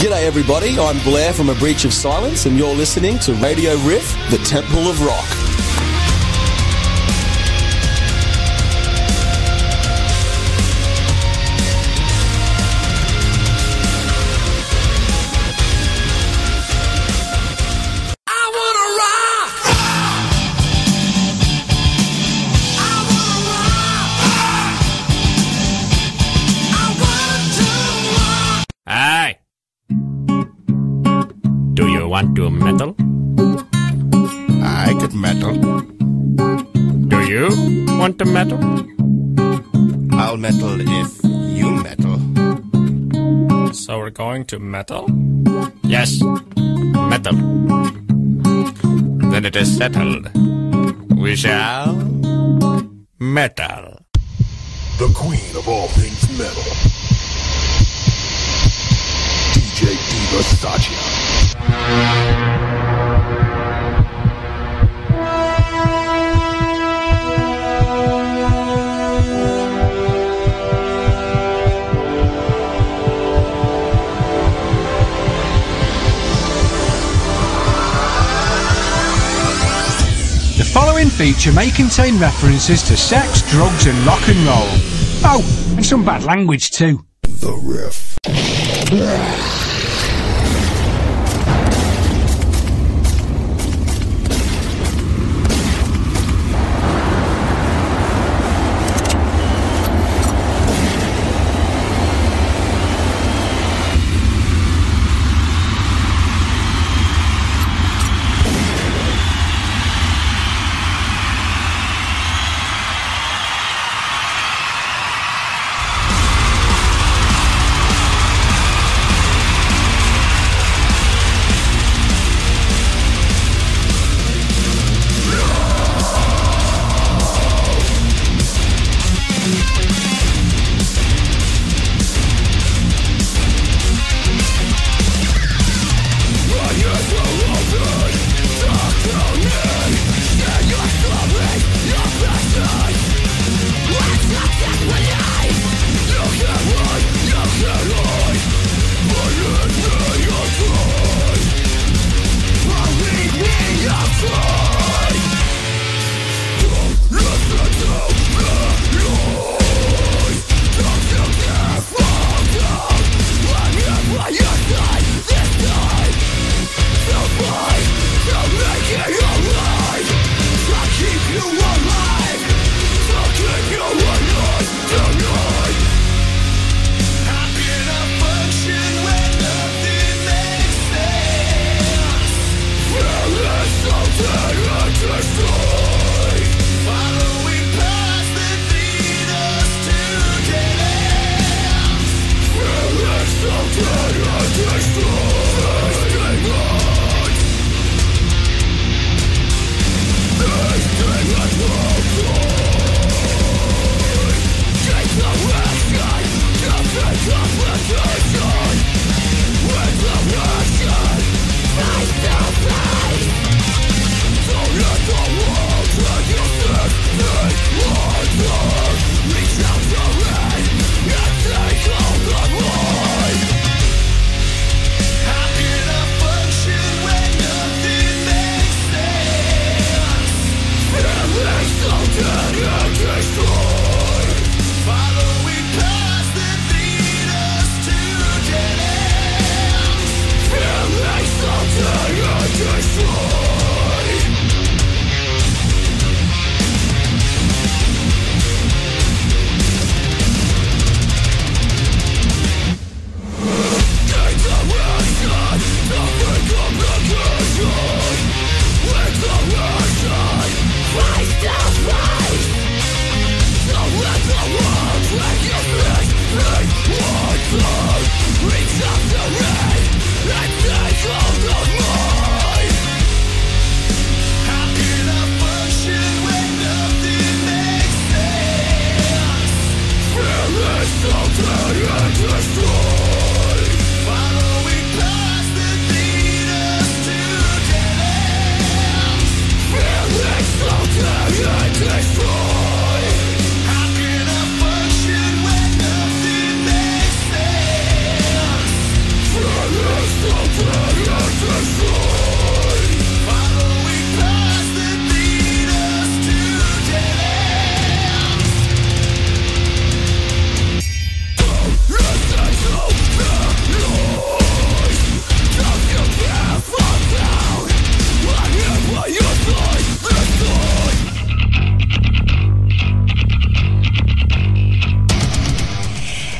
G'day everybody, I'm Blair from A Breach of Silence and you're listening to Radio Riff, the Temple of Rock. Want to metal? I could metal. Do you want to metal? I'll metal if you metal. So we're going to metal? Yes, metal. Then it is settled. We shall metal. The queen of all things metal. DJ Diva Satya. The following feature may contain references to sex, drugs and rock and roll. Oh, and some bad language too. The Riff.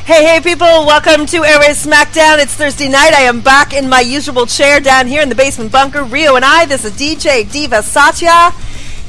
Hey people, welcome to Airway Smackdown. It's Thursday night. I am back in my usual chair down here in the basement bunker. Rio and I, this is DJ Diva Satya.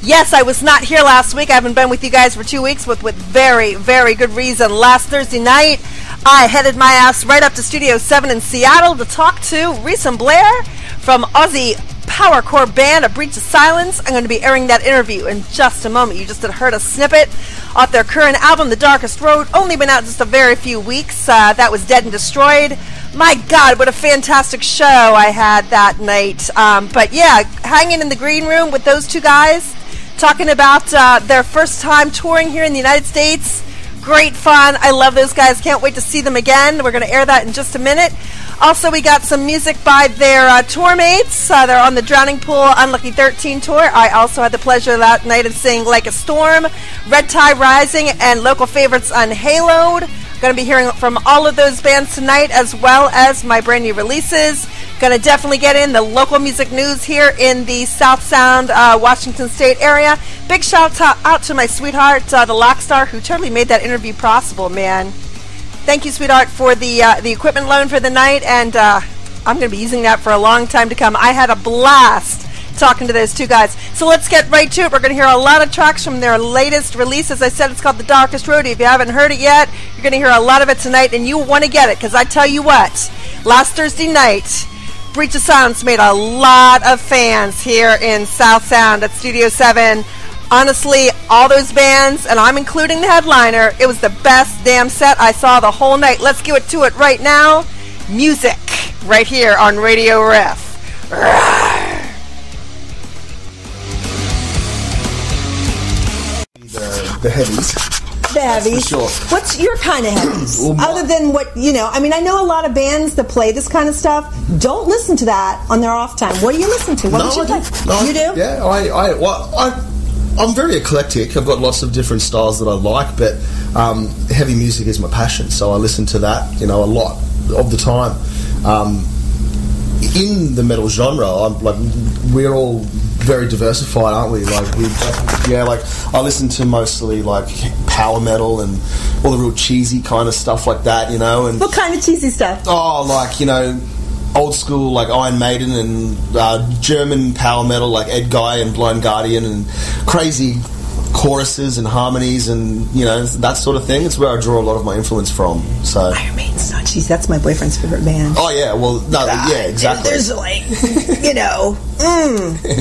Yes, I was not here last week. I haven't been with you guys for 2 weeks with very, very good reason. Last Thursday night, I headed my ass right up to Studio 7 in Seattle to talk to Rhys and Blair from Aussie Powercore band, A Breach of Silence. I'm going to be airing that interview in just a moment. You just had heard a snippet off their current album, The Darkest Road. Only been out just a very few weeks. That was Dead and Destroyed. My God, what a fantastic show I had that night. But yeah, hanging in the green room with those two guys, talking about their first time touring here in the United States. Great fun. I love those guys. Can't wait to see them again. We're going to air that in just a minute. Also, we got some music by their tour mates. They're on the Drowning Pool Unlucky 13 tour. I also had the pleasure that night of seeing Like a Storm, Red Tide Rising, and local favorites Unhaloed. Going to be hearing from all of those bands tonight, as well as my brand new releases. Going to definitely get in the local music news here in the South Sound, Washington State area. Big shout out to my sweetheart, the Lockstar, who totally made that interview possible, man. Thank you, sweetheart, for the equipment loan for the night, and I'm going to be using that for a long time to come. I had a blast talking to those two guys. So let's get right to it. We're going to hear a lot of tracks from their latest release. As I said, it's called The Darkest Road. If you haven't heard it yet, you're going to hear a lot of it tonight, and you want to get it, because I tell you what, last Thursday night, Breach of Silence made a lot of fans here in South Sound at Studio 7. Honestly, all those bands, and I'm including the headliner, it was the best damn set I saw the whole night. Let's get to it right now. Music, right here on Radio Ref. The heavies. The heavies. For sure. What's your kind of heavies? Other than what, I mean, I know a lot of bands that play this kind of stuff don't listen to that on their off time. What do you listen to? What would you like? No, you do? Yeah, I'm very eclectic. I've got lots of different styles that I like, but heavy music is my passion, so I listen to that, a lot of the time. In the metal genre, we're all very diversified, aren't we? I listen to mostly power metal and all the real cheesy kind of stuff like that, And What kind of cheesy stuff? Old school Iron Maiden and German power metal like Ed Guy and Blind Guardian and crazy choruses and harmonies and that sort of thing. It's where I draw a lot of my influence from. So Iron Maiden's not cheesy. That's my boyfriend's favorite band. Oh yeah, well yeah, exactly. There's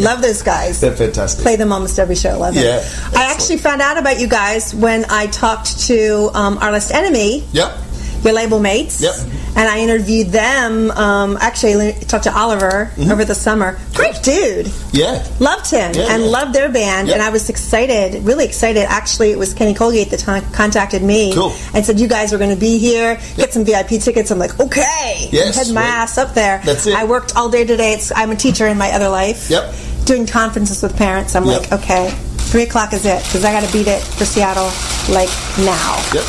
love those guys. They're fantastic. Play them almost every show. Love them. Yeah, I actually found out about you guys when I talked to Artless Enemy. Yep. Your label mates. Yep. And I interviewed them. Actually, I talked to Oliver over the summer. Great dude. Yeah. Loved him and loved their band. Yep. And I was excited, really excited. Actually, it was Kenny Colgate that contacted me and said, you guys are going to be here. Get some VIP tickets. I'm like, okay. Yes. Head my ass up there. That's it. I worked all day today. I'm a teacher in my other life. Yep. Doing conferences with parents. I'm like, okay. 3 o'clock is it, because I got to beat it for Seattle, now. Yep.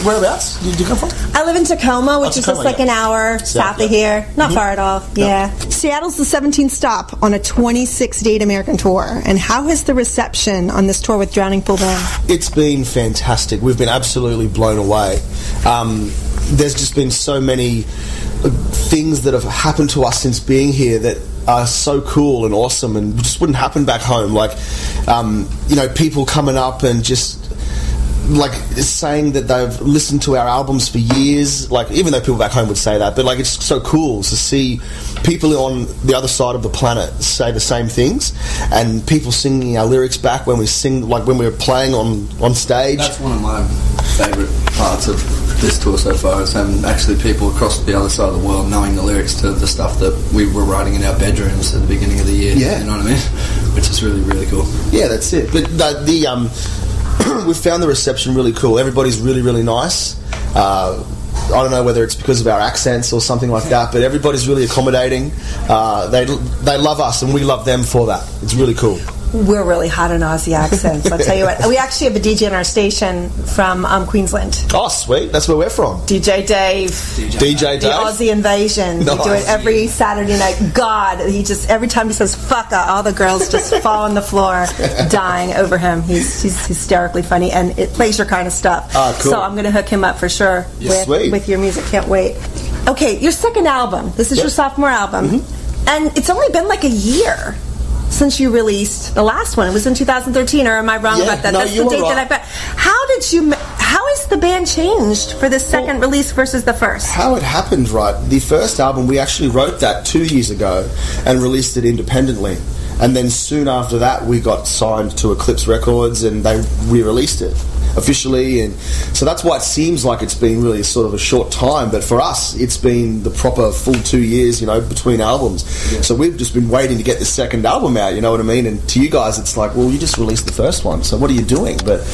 Whereabouts did you come from? I live in Tacoma, which is just an hour south of here. Not far at all. Yeah. Seattle's the 17th stop on a 26-date American tour. And how has the reception on this tour with Drowning Pool been? It's been fantastic. We've been absolutely blown away. There's just been so many things that have happened to us since being here that are so cool and awesome and just wouldn't happen back home. People coming up and just saying that they've listened to our albums for years, even though people back home would say that, but it's so cool to see people on the other side of the planet say the same things, and people singing our lyrics back when we sing, when we were playing on stage. That's one of my favourite parts of this tour so far, is having actually people across the other side of the world knowing the lyrics to the stuff that we were writing in our bedrooms at the beginning of the year. Yeah. You know what I mean? Which is really, really cool. Yeah, that's it. But we've found the reception really cool. Everybody's really, really nice. I don't know whether it's because of our accents or something like that, but everybody's really accommodating. They love us and we love them for that. It's really cool. We're really hot on Aussie accents. I'll tell you what. We actually have a DJ on our station from Queensland. Oh, sweet. That's where we're from. DJ Dave. DJ Dave. The Aussie Invasion. Nice. We do it every Saturday night. God, he just, every time he says fucka, all the girls just fall on the floor dying over him. He's hysterically funny, and it plays your kind of stuff. Ah, cool. So I'm going to hook him up for sure with your music. Can't wait. Okay, your second album. This is your sophomore album. Mm-hmm. And it's only been like a year since you released the last one. It was in 2013, or am I wrong about that? No, that's the date right. that I bet. How has the band changed for the second release versus the first? How it happened, right? The first album, we actually wrote that 2 years ago and released it independently. And then soon after that, we got signed to Eclipse Records and they re-released it officially. And so that's why it seems like it's been really sort of a short time, but for us it's been the proper full 2 years, between albums. So we've just been waiting to get the second album out, you know what I mean? And to you guys it's like, well, you just released the first one, so what are you doing? But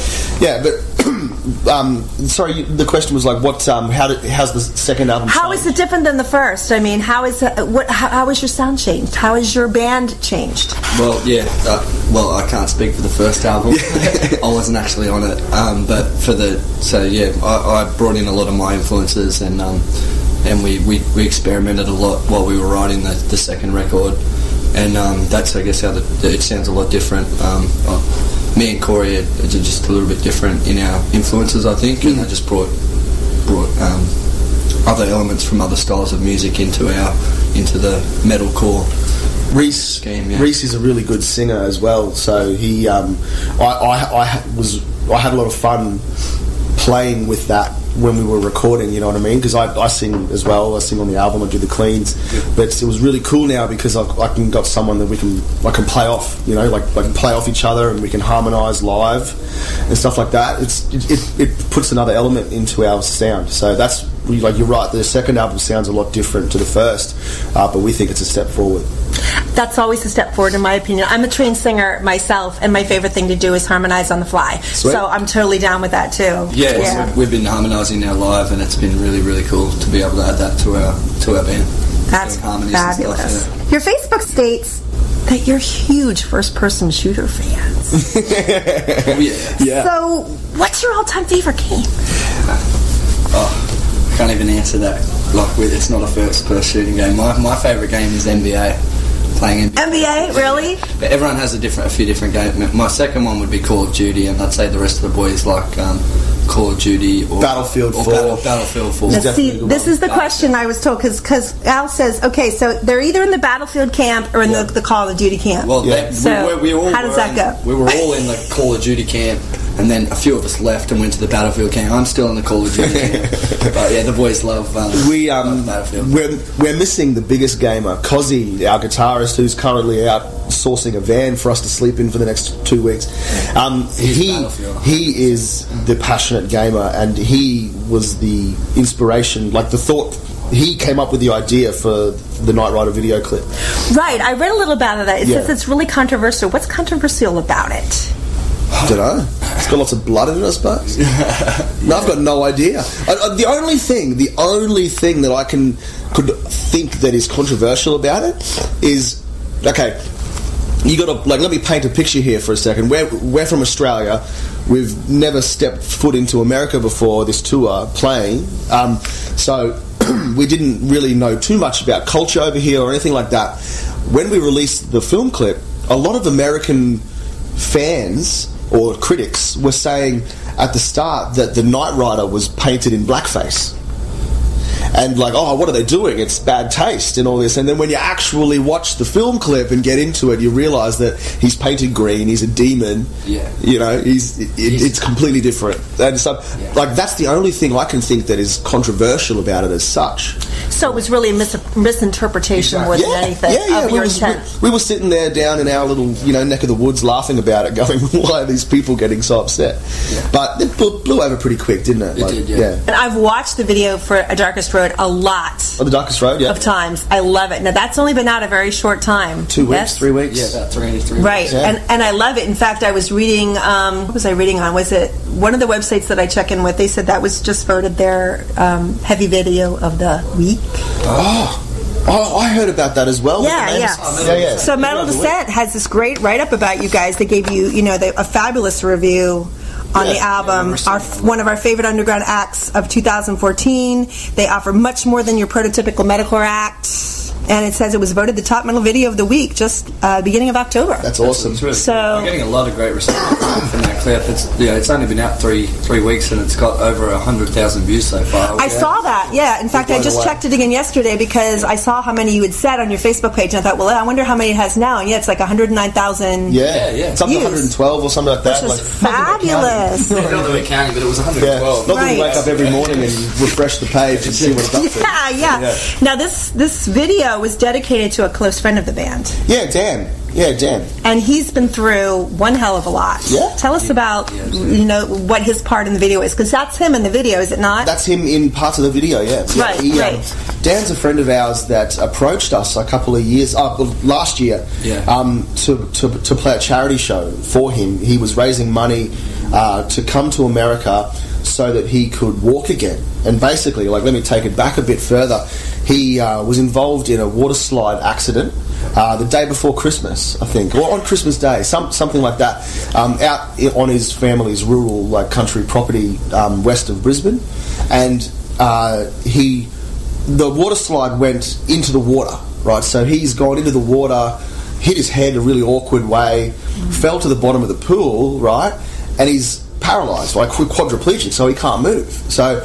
sorry, the question was like, how's the second album how changed? is it different than the first? I mean, how is your sound changed? How is your band changed? Well, I can't speak for the first album. I wasn't actually on it, but I brought in a lot of my influences, and we experimented a lot while we were writing the second record, and that's, I guess, how it sounds a lot different. Me and Corey are just a little bit different in our influences, I think, and I just brought other elements from other styles of music into the metalcore Rhys game. Yeah. Rhys is a really good singer as well, so he I had a lot of fun playing with that when we were recording, you know what I mean? Because I sing as well. I sing on the album. I do the cleans, but it was really cool now because I can got someone that I can play off, like play off each other, and we can harmonise live and stuff like that. It puts another element into our sound. So that's you're right. The second album sounds a lot different to the first, but we think it's a step forward. That's always a step forward, in my opinion. I'm a trained singer myself, and my favorite thing to do is harmonise on the fly. Sweet. So I'm totally down with that too. Yeah. So we've been harmonising now live, and it's been really, really cool to be able to add that to our band. That's fabulous. Your Facebook states that you're huge first-person shooter fans. Yeah. So, what's your all-time favorite game? I can't even answer that. It's not a first-person shooting game. My favourite game is NBA. Playing NBA, really? But everyone has a few different games. My second one would be Call of Duty, and I'd say the rest of the boys like Call of Duty or Battlefield 4. Battlefield 4. Now, see, this is the question I was told, because Al says, okay, so they're either in the Battlefield camp or in the Call of Duty camp. Well, how does that go? We were all in the Call of Duty camp, and then a few of us left and went to the Battlefield camp. I'm still in the Call of Duty camp. But yeah, the boys love Battlefield. We're missing the biggest gamer, Cozzy, our guitarist, who's currently out sourcing a van for us to sleep in for the next 2 weeks. He is the passionate gamer, and he was the inspiration, the thought. He came up with the idea for the Knight Rider video clip. Right, I read a little about that. It says it's really controversial. What's controversial about it? I don't know. It's got lots of blood in it, I suppose. No, I've got no idea. The only thing that I could think that is controversial about it is, okay, you got to let me paint a picture here for a second. We're from Australia. We've never stepped foot into America before this tour playing, so we didn't really know too much about culture over here or anything like that. When we released the film clip, a lot of American fans or critics were saying at the start that the Knight Rider was painted in blackface. And what are they doing? It's bad taste and all this. And then when you actually watch the film clip and get into it, you realise that he's painted green. He's a demon. Yeah. It's completely different. And so, that's the only thing I can think that is controversial about it as such. So it was really a misinterpretation more than anything of your intent. We were sitting there down in our little, neck of the woods laughing about it, going, why are these people getting so upset? Yeah. But it blew over pretty quick, didn't it? It did, yeah. And I've watched the video for A Darkest Road a lot. Oh, The Darkest Road, yeah. Of times. I love it. Now, that's only been out a very short time. 2 weeks, 3 weeks? Yeah, about 3 weeks. Right. Yeah. And I love it. In fact, I was reading, what was I reading on? Was it one of the websites that I check in with? They said that was just voted their heavy video of the week. Oh. Oh, I heard about that as well. Yeah. So Metal Descent has this great write-up about you guys. They gave you, a fabulous review on the album. One of our favorite underground acts of 2014. They offer much more than your prototypical metalcore act. And it says it was voted the top metal video of the week just beginning of October. That's awesome. Really we're getting a lot of great reception from that clip. It's only been out three weeks and it's got over 100,000 views so far. I saw that. Yeah. In fact, I just checked it again yesterday because I saw how many you had said on your Facebook page, and I thought, well, I wonder how many it has now. And it's like 109,000. Yeah. It's up to 112 or something like that. Which is fabulous. Not that we're counting, but it was 112. Not that we wake up every morning and refresh the page and see what it's up to. Yeah. Now this video was dedicated to a close friend of the band. Yeah, Dan. And he's been through one hell of a lot. Yeah. Tell us about, what his part in the video is, because that's him in the video, is it not? That's him in parts of the video, yeah. Right. Dan's a friend of ours that approached us a couple of years, last year, to play a charity show for him. He was raising money to come to America so that he could walk again. And basically, let me take it back a bit further. He was involved in a water slide accident the day before Christmas, I think, or on Christmas Day, something like that, out on his family's rural, country property west of Brisbane. And the water slide went into the water, right? So he's gone into the water, hit his head a really awkward way, fell to the bottom of the pool, right? And he's paralysed, quadriplegic, so he can't move. So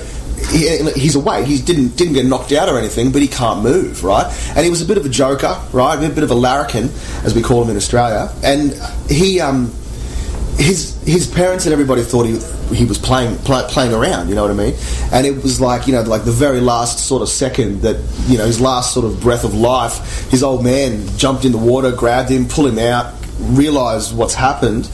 he's awake. He didn't get knocked out or anything, but he can't move, right? And he was a bit of a joker, right? A bit of a larrikin, as we call him in Australia. And his parents and everybody thought he was playing around, you know what I mean? And it was the very last sort of second that, his last sort of breath of life, his old man jumped in the water, grabbed him, pulled him out, realised what's happened,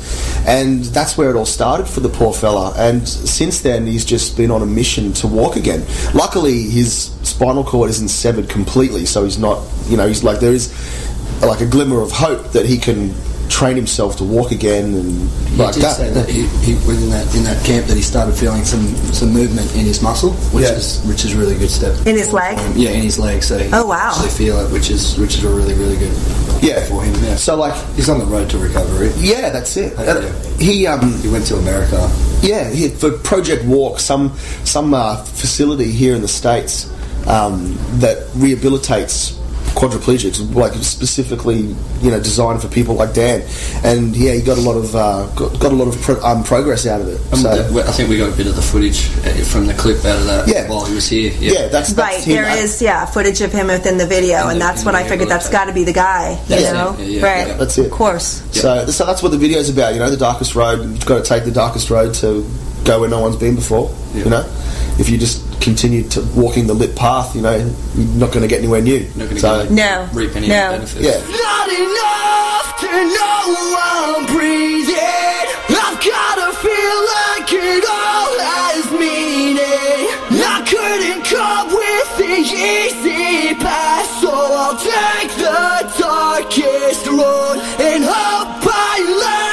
and that's where it all started for the poor fella. And since then he's just been on a mission to walk again. Luckily his spinal cord isn't severed completely, so he's not, there is a glimmer of hope that he can train himself to walk again. And he did say that he was in that camp that he started feeling some movement in his muscle, which is a really good step in his leg. Yeah, in his leg. So he actually feel it, which is a really, really good for him. Yeah. So he's on the road to recovery. Yeah, that's it. He went to America. Yeah, for Project Walk, some facility here in the States that rehabilitates quadriplegics, specifically designed for people like Dan. And he got a lot of progress out of it. So I think we got a bit of the footage from the clip out of that while he was here. That's right. him. There is footage of him within the video, and that's what I figured. That's got to be the guy. Right? That's it. Of course. So that's what the video's about. The darkest road. You've got to take the darkest road to go where no one's been before. If you just continue to walking the lit path, you're not going to get anywhere new. Not going to reap any benefits. Yeah. Not enough to know I'm breathing. I've gotta feel like it all has meaning. I couldn't come with the easy path, so I'll take the darkest road and hope I learn.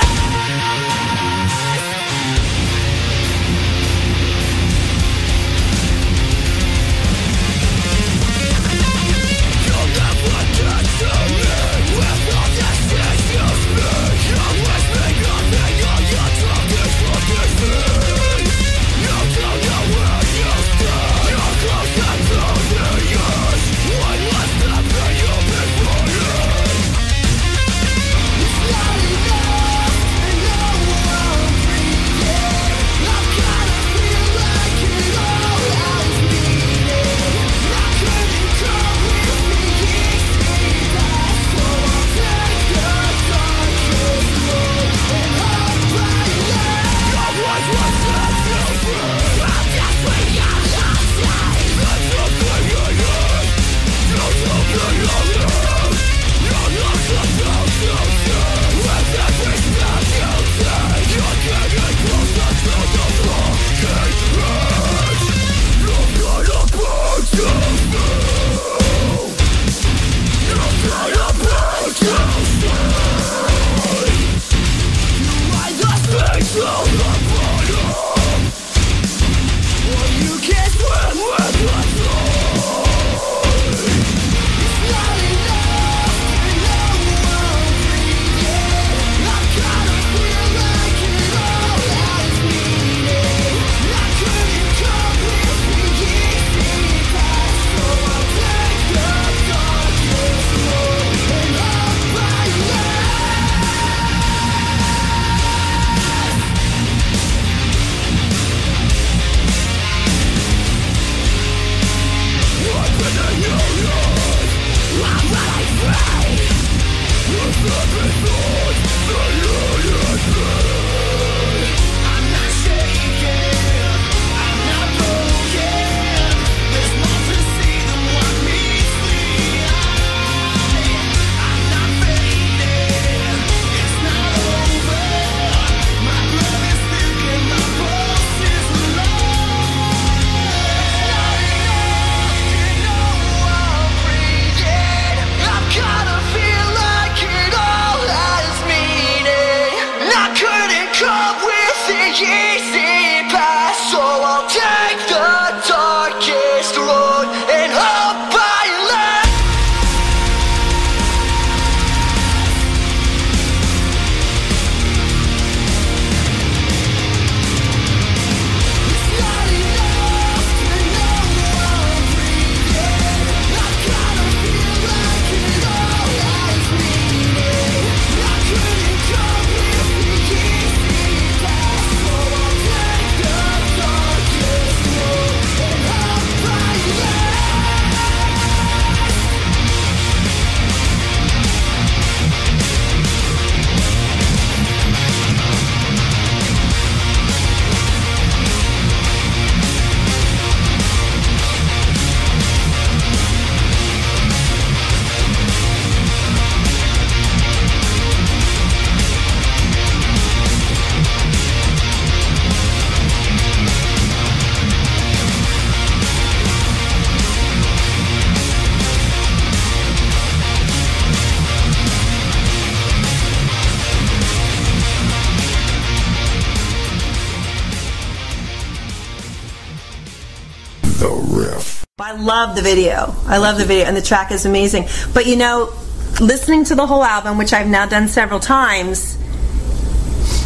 love the video. I love the video, and the track is amazing. But you know, listening to the whole album, which I've now done several times,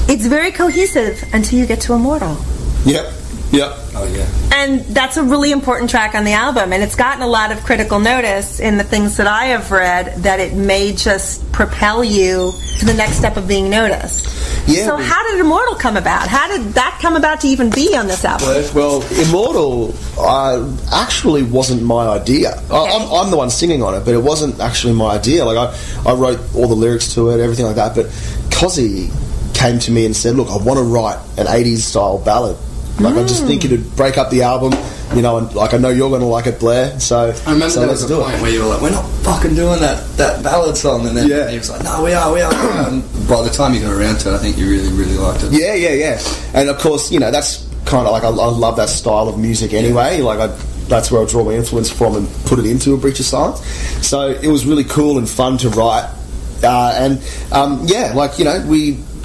it's very cohesive until you get to Immortal. Yep. Oh yeah. And that's a really important track on the album, and it's gotten a lot of critical notice in the things that I have read, that it may just propel you to the next step of being noticed. Yeah. So how did Immortal come about? How did that come about to even be on this album? Well, Immortal actually wasn't my idea. Okay. I'm the one singing on it, but it wasn't actually my idea. Like I wrote all the lyrics to it, everything like that, but Cozzy came to me and said, look, I want to write an 80s style ballad. Like, I just think it'd break up the album, you know, and like I know you're going to like it, Blair. So I remember there was a point where you were like, we're not fucking doing that ballad song, and then he was like, no, we are. And by the time you got around to it, I think you really, really liked it. Yeah. And of course, you know, that's kind of like, I love that style of music anyway. Yeah. Like that's where I draw my influence from and put it into A Breach of Silence. So it was really cool and fun to write. Like, you know,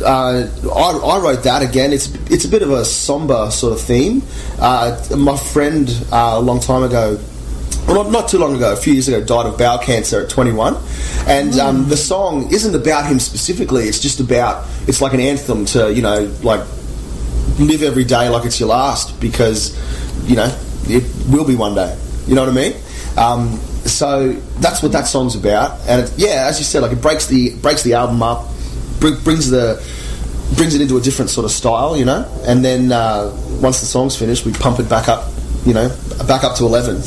I wrote that again. It's a bit of a somber sort of theme. My friend a long time ago, well, not too long ago, a few years ago, died of bowel cancer at 21, and the song isn't about him specifically. It's just about, it's like an anthem to, you know, like live every day like it's your last, because, you know, it will be one day. You know what I mean? So that's what that song's about, and as you said, like it breaks the album up, brings it into a different sort of style, you know, and then once the song's finished, we pump it back up, you know, back up to 11.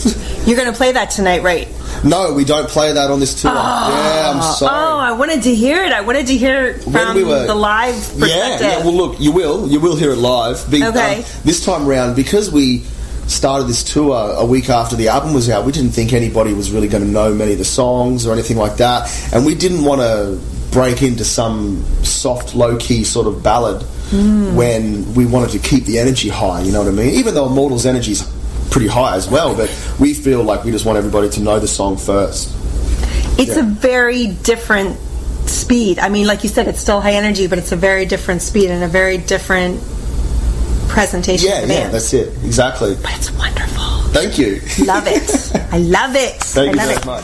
You're going to play that tonight, right? No, we don't play that on this tour. Yeah, I'm sorry. Oh, I wanted to hear it. I wanted to hear it from the live perspective. Yeah, well, look, you will hear it live. Okay. This time around, because we started this tour a week after the album was out, we didn't think anybody was really going to know many of the songs or anything like that, and we didn't want to break into some soft, low-key sort of ballad when we wanted to keep the energy high, you know what I mean? Even though Immortal's energy is pretty high as well, but we feel like we just want everybody to know the song first. It's a very different speed. I mean, like you said, it's still high energy, but it's a very different speed and a very different presentation. Yeah, that's it. Exactly. But it's wonderful. Thank you. Love it. I love it. Thank you very much.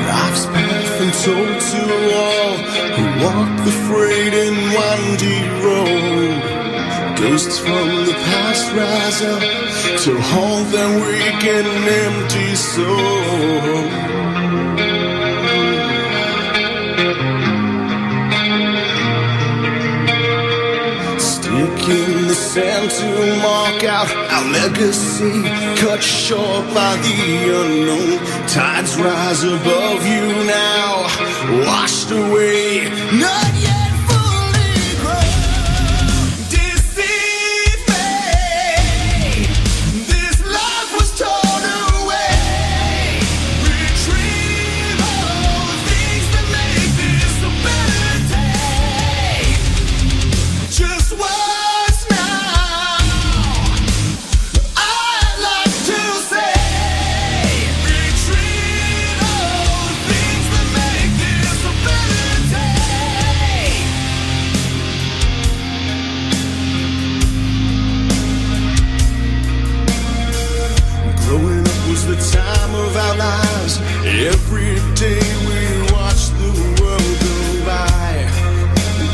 Life's path and told to all who walk the frayed and windy road. Ghosts from the past rise up to haunt their weak and empty soul. Stick in the sand to mark out our legacy, cut short by the unknown. Tides rise above you now, washed away, not yet. Every day we watched the world go by.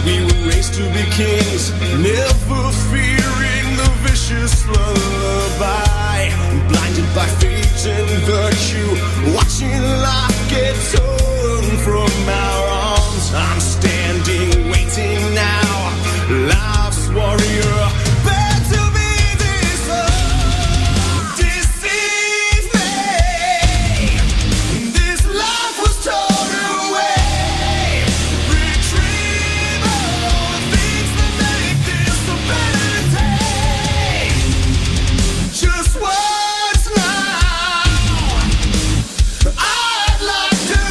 We were raised to be kings, never fearing the vicious lullaby. Blinded by fate and virtue, watching life get torn from our arms. I'm standing, waiting now, life's warrior. Just what's now? I'd like to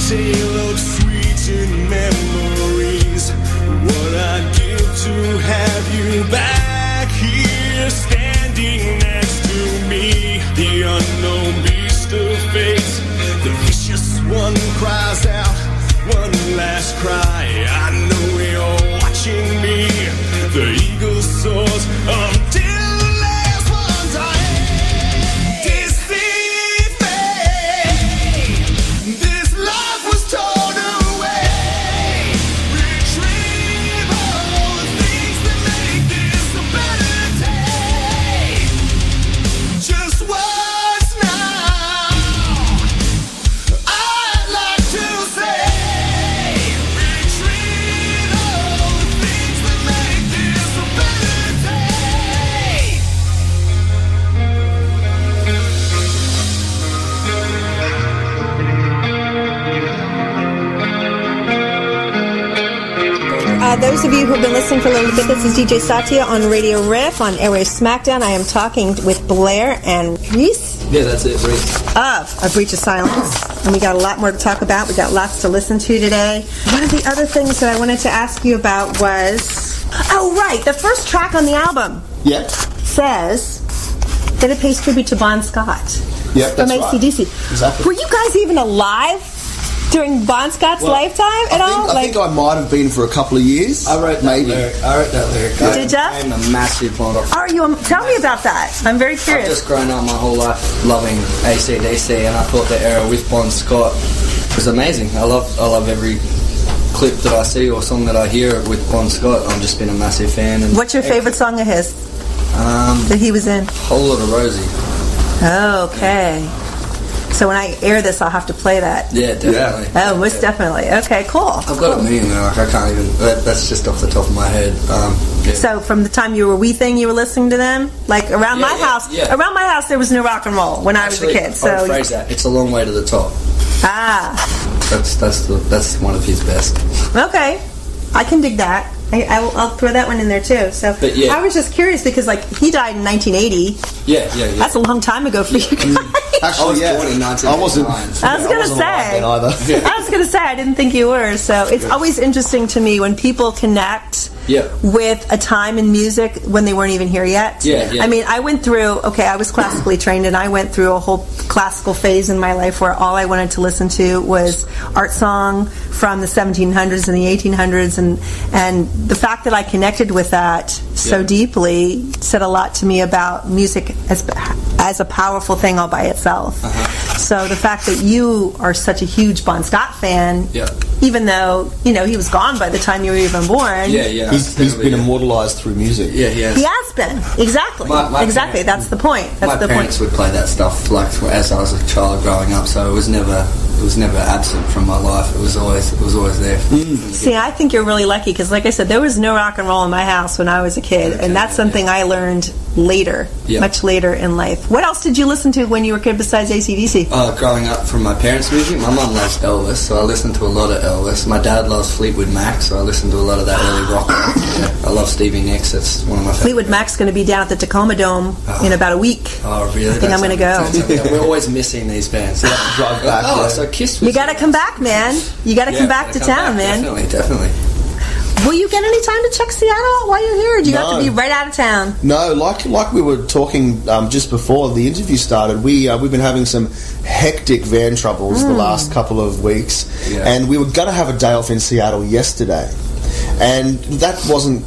tale of sweet memories. What I'd give to have you back here, standing next to me. The unknown beast of fate, the vicious one cries out one last cry. I know you're watching me. The eagle soars until the last one dies. Deceive me. This life was torn away. Retrieve all the things that make this a better day. Just once now, I'd like to say. Those of you who have been listening for a little bit, this is DJ Satya on Radio Riff on Airwaves SmackDown. I am talking with Blair and Rhys. Yeah, that's it, Rhys. Of A Breach of Silence. And we got a lot more to talk about. We got lots to listen to today. One of the other things that I wanted to ask you about was... Oh, right. The first track on the album says that it pays tribute to Bon Scott from AC/DC. Right. Exactly. Were you guys even alive during Bon Scott's lifetime at all? I think I might have been for a couple of years. I wrote that lyric. Did ya? I'm a massive Bon. Are you? Tell me about that. I'm very curious. I've just grown up my whole life loving AC/DC, and I thought the era with Bon Scott was amazing. I love every clip that I see or song that I hear with Bon Scott. I've just been a massive fan. And what's your favorite song of his that he was in? Whole Lot of Rosie. Oh, okay. So when I air this, I'll have to play that. Yeah, definitely. Oh, most definitely. Okay, cool. I've got a million there. Like, I can't even... That's just off the top of my head. So from the time you were a wee thing, you were listening to them? Like around my house? Yeah. Around my house, there was no rock and roll when I was a kid. So I would phrase that. It's a long way to the top. That's one of his best. Okay. I can dig that. I'll throw that one in there too. So I was just curious because he died in 1980. Yeah. That's a long time ago for you guys. Actually, I was born in 1989. I wasn't. I was gonna say I didn't think you were. So it's always interesting to me when people connect with a time in music when they weren't even here yet. I mean, I went through. I was classically trained, and I went through a whole classical phase in my life where all I wanted to listen to was art song from the 1700s and the 1800s, and the fact that I connected with that so deeply said a lot to me about music as a powerful thing all by itself. So the fact that you are such a huge Bon Scott fan, even though he was gone by the time you were even born, he's been immortalized through music. He has been exactly. Exactly. That's the point. My parents would play that stuff as I was a child growing up, so it was never absent from my life. It was always there. See, I think you're really lucky because, like I said, there was no rock and roll in my house when I was a kid, and that's something I learned later, much later in life. What else did you listen to when you were a kid besides AC/DC? Growing up from my parents' music, my mum loves Elvis, so I listened to a lot of Elvis. My dad loves Fleetwood Mac, so I listened to a lot of that early rock. I love Stevie Nicks. That's one of my favorites. Fleetwood Mac's going to be down at the Tacoma Dome in about a week. Oh, really? I think I'm going to go. We're always missing these bands. Drive back. So Kiss was... You got to come back, man. You got to come back to town, man. Definitely. Will you get any time to check Seattle while you're here? Or do you have to be right out of town? No, like we were talking just before the interview started, we've been having some hectic van troubles the last couple of weeks, and we were going to have a day off in Seattle yesterday, and that wasn't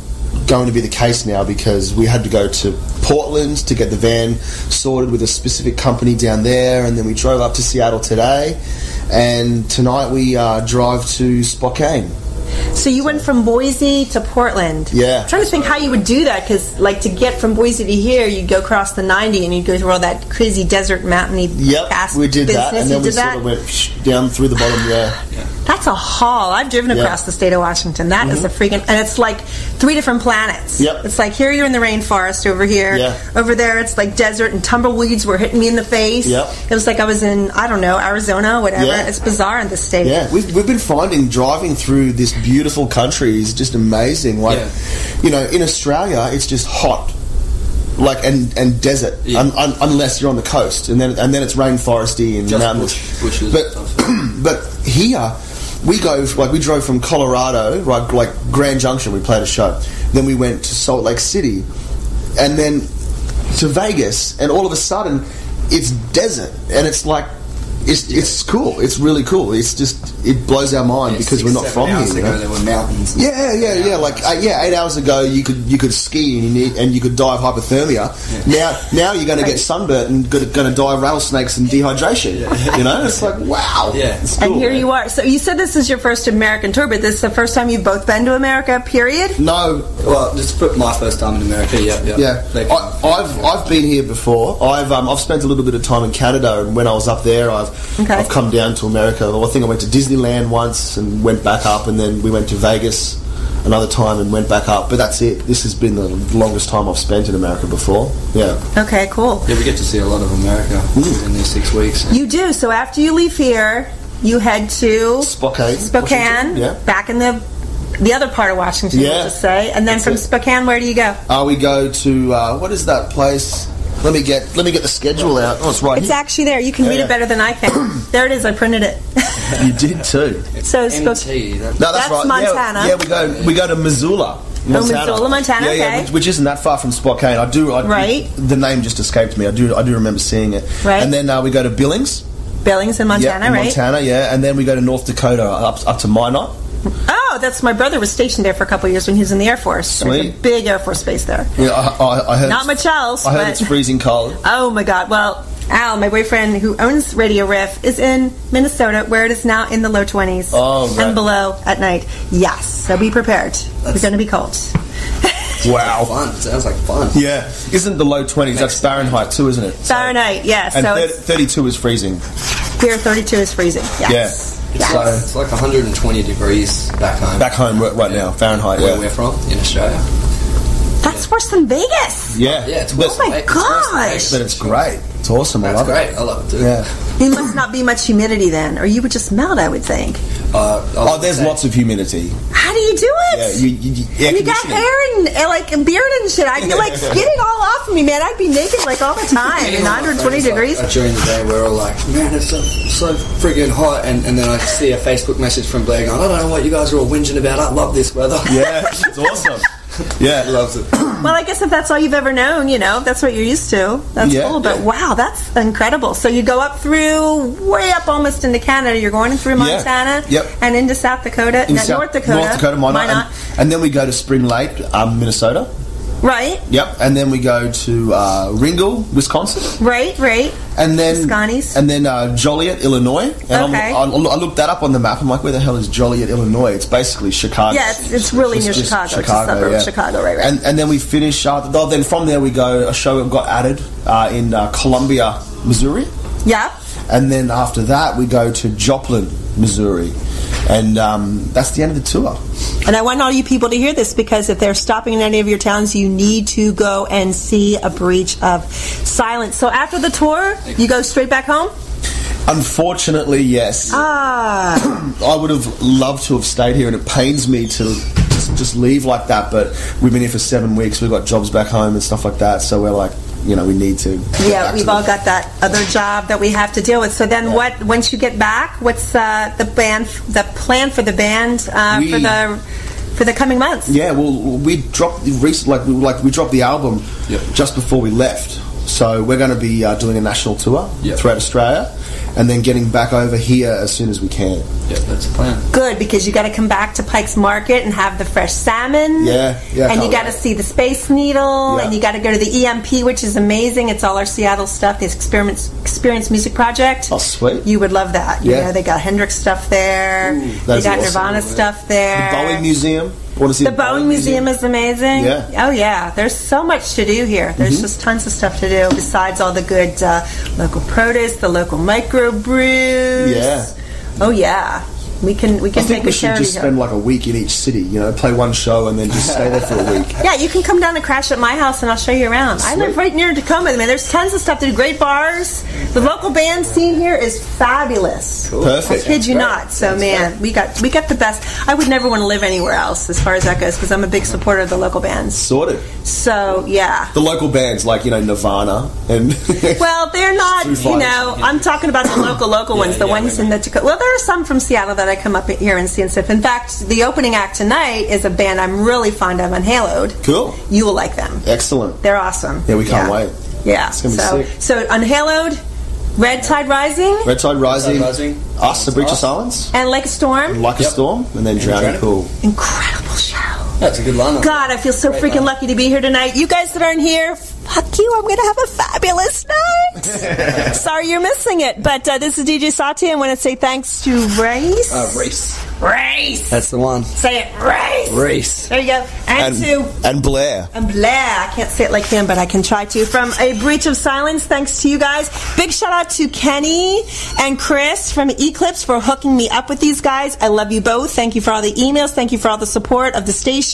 going to be the case now because we had to go to Portland to get the van sorted with a specific company down there, and then we drove up to Seattle today, and tonight we drive to Spokane. So you went from Boise to Portland. Yeah. I'm trying to think how you would do that because, to get from Boise to here, you'd go across the 90 and you'd go through all that crazy desert mountainy we did that, and then we sort of went down through the bottom there. That's a haul. I've driven across the state of Washington. That is a freaking... And it's like 3 different planets. It's like here you're in the rainforest over here. Over there it's like desert and tumbleweeds were hitting me in the face. It was like I was in, I don't know, Arizona, whatever. It's bizarre in this state. We've been finding driving through this beautiful country is just amazing. In Australia it's just hot. And desert, unless you're on the coast, and then it's rainforesty and mountains. Bushes. But here we drove from Colorado, right, like Grand Junction. We played a show. Then we went to Salt Lake City, and then to Vegas, and all of a sudden it's desert, and it's like it's cool. It's really cool. It's just it blows our mind because we're not from here. 6 ago, there were mountains. Yeah. Like 8 hours ago, you could ski and you could die of hypothermia. Yeah. Now you're going to get sunburnt and going to die of rattlesnakes and dehydration. Yeah. You know, it's like wow. Yeah, it's cool. And here you are. So you said this is your first American tour, but this is the first time you've both been to America. Period. No. Well, just put my first time in America. Yeah. I've been here before. I've spent a little bit of time in Canada, and when I was up there, I've come down to America. I think I went to Disneyland once and went back up, and then we went to Vegas another time and went back up. But that's it. This has been the longest time I've spent in America before. Yeah. Okay, cool. Yeah, we get to see a lot of America in these 6 weeks. You do. So after you leave here, you head to Spokane, back in the other part of Washington, let's just say. And then from Spokane, where do you go? We go to what is that place? Let me get the schedule out. Oh, it's right It's here. actually there. You can read it better than I can. There it is. I printed it. You did too. So MT. That's right. Montana. Yeah, we go to Missoula. Montana. Missoula, Montana. Okay. Which isn't that far from Spokane. Right. The name just escaped me. I do remember seeing it. Right. And then we go to Billings in Montana, right? Montana, yeah. And then we go to North Dakota up to Minot. Oh, that's my brother was stationed there for a couple of years when he was in the Air Force. Sweet. There's a big Air Force base there. Yeah, I heard. Not much else. I heard it's freezing cold. Oh my God! Well, Al, my boyfriend who owns Radio Riff, is in Minnesota, where it is now in the low 20s and below at night. Yes, so be prepared. It's going to be cold. Wow. Fun. Sounds like fun. Yeah. Isn't the low 20s? That's Fahrenheit too, isn't it? Fahrenheit, yes. And so 32 is freezing. Here, 32 is freezing. Yes. Yeah. It's like 120 degrees back home. Back home right now, Fahrenheit. Where we're from in Australia. That's worse than Vegas. Yeah. It's worse. Oh my gosh. But it's great. It's awesome. I love it. Great. I love it too. Yeah. There must not be much humidity then, or you would just melt, I would think. There's lots of humidity. How do you do it? Yeah, you got hair and like a beard and shit. I'd be like, get it all off of me, man. I'd be naked like all the time in 120 degrees. During the day, we're all like, man, it's so friggin' hot. And then I see a Facebook message from Blair going, I don't know what you guys are all whinging about. I love this weather. Yeah, it's awesome. Yeah, loves it. Well, I guess if that's all you've ever known, that's what you're used to. That's cool. But wow, that's incredible. So you go up through, way up almost into Canada. You're going through Montana and into South Dakota, North Dakota, Minot. And then we go to Spring Lake, Minnesota. Right. Yep. And then we go to Ringgold, Wisconsin. Right. And then Scotties. And then Joliet, Illinois. And I looked that up on the map. I'm like, where the hell is Joliet, Illinois? It's basically Chicago. Yeah, it's really near Chicago. It's a suburb of Chicago, right. And then we finish. Then from there we go. A show got added in Columbia, Missouri. Yeah. And then after that we go to Joplin, Missouri. And that's the end of the tour. And I want all you people to hear this, because if they're stopping in any of your towns, you need to go and see A Breach of Silence. So after the tour, you go straight back home? Unfortunately, yes. I would have loved to have stayed here, and it pains me to just leave like that. But we've been here for 7 weeks. We've got jobs back home and stuff like that. So we're like, we need to. Yeah, we've all got that other job that we have to deal with. So then, once you get back, what's the plan for the band for the coming months? Yeah, well, we dropped we dropped the album just before we left. So we're going to be doing a national tour throughout Australia, and then getting back over here as soon as we can. Yeah, that's the plan. Good, because you got to come back to Pike's Market and have the fresh salmon. Yeah. And you got to see the Space Needle, and you got to go to the EMP, which is amazing. It's all our Seattle stuff, the Experience Music Project. Oh, sweet. You would love that. You know, they got Hendrix stuff there. They got Nirvana stuff there. The Boeing Museum. The Boeing Museum is amazing. Yeah. Oh, yeah. There's so much to do here. There's just tons of stuff to do, besides all the good local produce, the local microbrews. Yeah. Oh, yeah. We can I think take we a should charity just here. spend like a week in each city. Play one show and then just stay there for a week. Yeah, you can come down and crash at my house and I'll show you around. I live right near Tacoma. Man, there's tons of stuff. There's great bars. The local band scene here is fabulous. Cool. Perfect. I kid you not. So man, we got the best. I would never want to live anywhere else as far as that goes because I'm a big supporter of the local bands. Sorted. So yeah. The local bands like Nirvana and. Well, they're not. I'm talking about the local ones. The ones in the Tacoma. Well, there are some from Seattle that I come up here and see and stuff. In fact, the opening act tonight is a band I'm really fond of, Unhaloed. Cool. You will like them. Excellent. They're awesome. Yeah, we can't wait. Yeah. It's gonna be sick. So Unhaloed, Red Tide Rising. Red Tide Rising. Us, A Breach of Silence. And Like a Storm. Like a Storm. And then Drowning Pool. Incredible show. That's a good lineup. God, I feel so freaking lucky to be here tonight. You guys that aren't here, fuck you. I'm going to have a fabulous night. Sorry you're missing it. But this is DJ Satya. I want to say thanks to Rhys. Rhys. That's the one. Say it, Rhys. Rhys. There you go. And Blair. And Blair. I can't say it like him, but I can try to. From A Breach of Silence, thanks to you guys. Big shout out to Kenny and Chris from Eclipse for hooking me up with these guys. I love you both. Thank you for all the emails. Thank you for all the support of the station.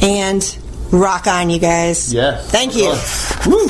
And rock on, you guys. Yeah. Thank you. Woo.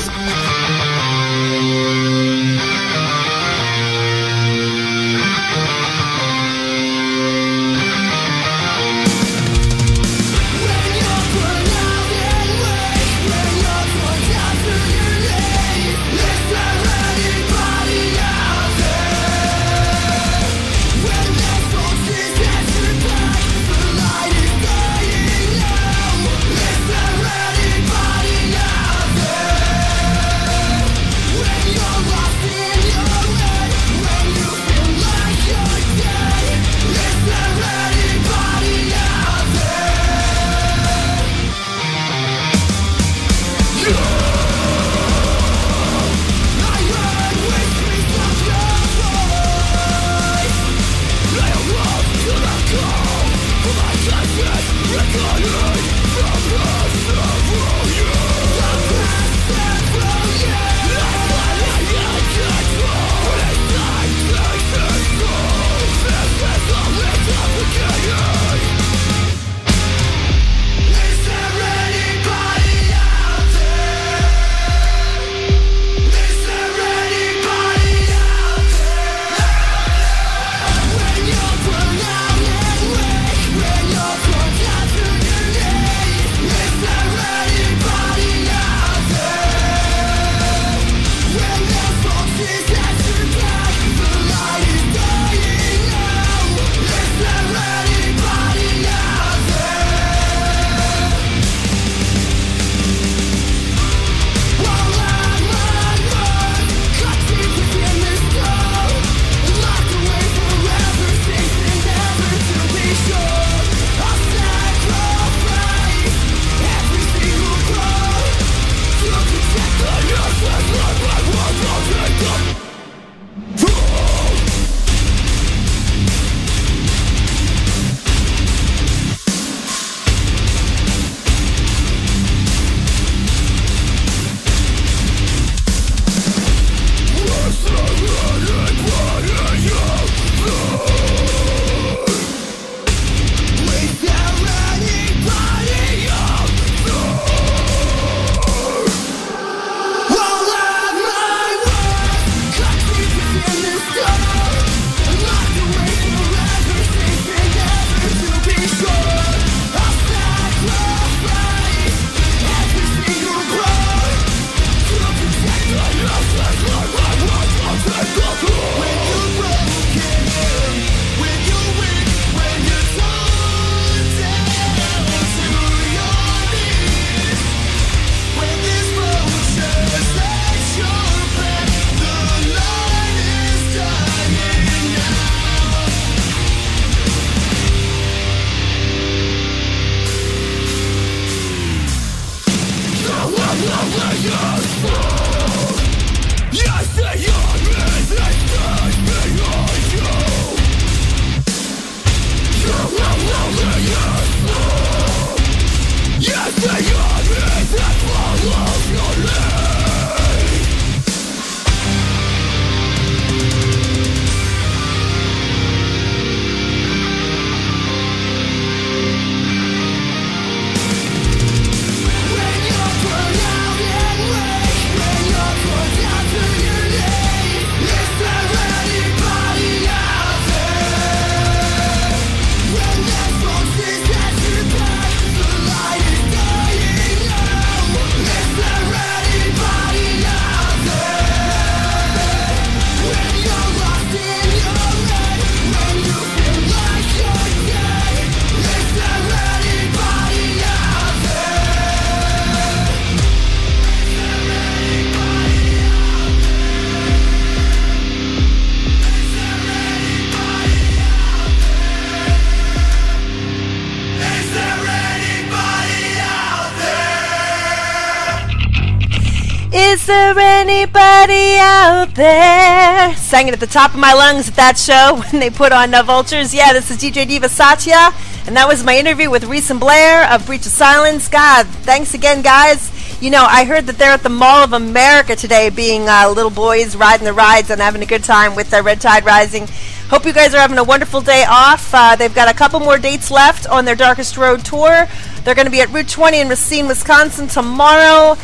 out there. Sang it at the top of my lungs at that show when they put on Vultures. Yeah, this is DJ Diva Satya, and that was my interview with Rhys and Blair of Breach of Silence. God, thanks again, guys. You know, I heard that they're at the Mall of America today, being little boys riding the rides and having a good time with Red Tide Rising. Hope you guys are having a wonderful day off. They've got a couple more dates left on their Darkest Road tour. They're going to be at Route 20 in Racine, Wisconsin tomorrow.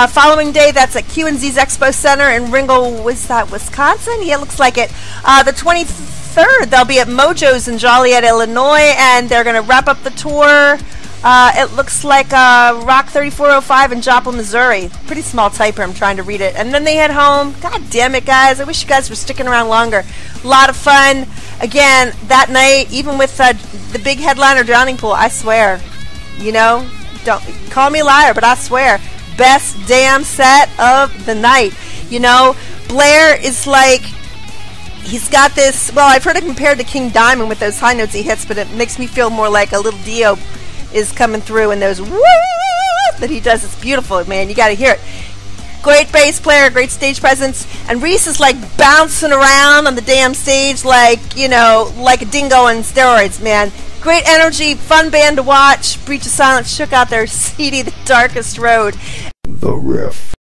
Following day, that's at Q&Z's Expo Center in Ringgold, Wisconsin? Yeah, looks like it. The 23rd, they'll be at Mojo's in Joliet, Illinois, and they're going to wrap up the tour. It looks like Rock 3405 in Joplin, Missouri. Pretty small type here. I'm trying to read it. And then they head home. God damn it, guys. I wish you guys were sticking around longer. A lot of fun. Again, that night, even with the big headliner Drowning Pool, I swear, you know, don't call me a liar, but I swear, best damn set of the night. You know, Blair is like, he's got this, well, I've heard it compared to King Diamond with those high notes he hits, but it makes me feel more like a little Dio is coming through, and those woo that he does. It's beautiful, man. You got to hear it. Great bass player, great stage presence, and Rhys is like bouncing around on the damn stage like, you know, like a dingo on steroids, man. Great energy, fun band to watch. Breach of Silence shook out their CD, The Darkest Road. The Riff.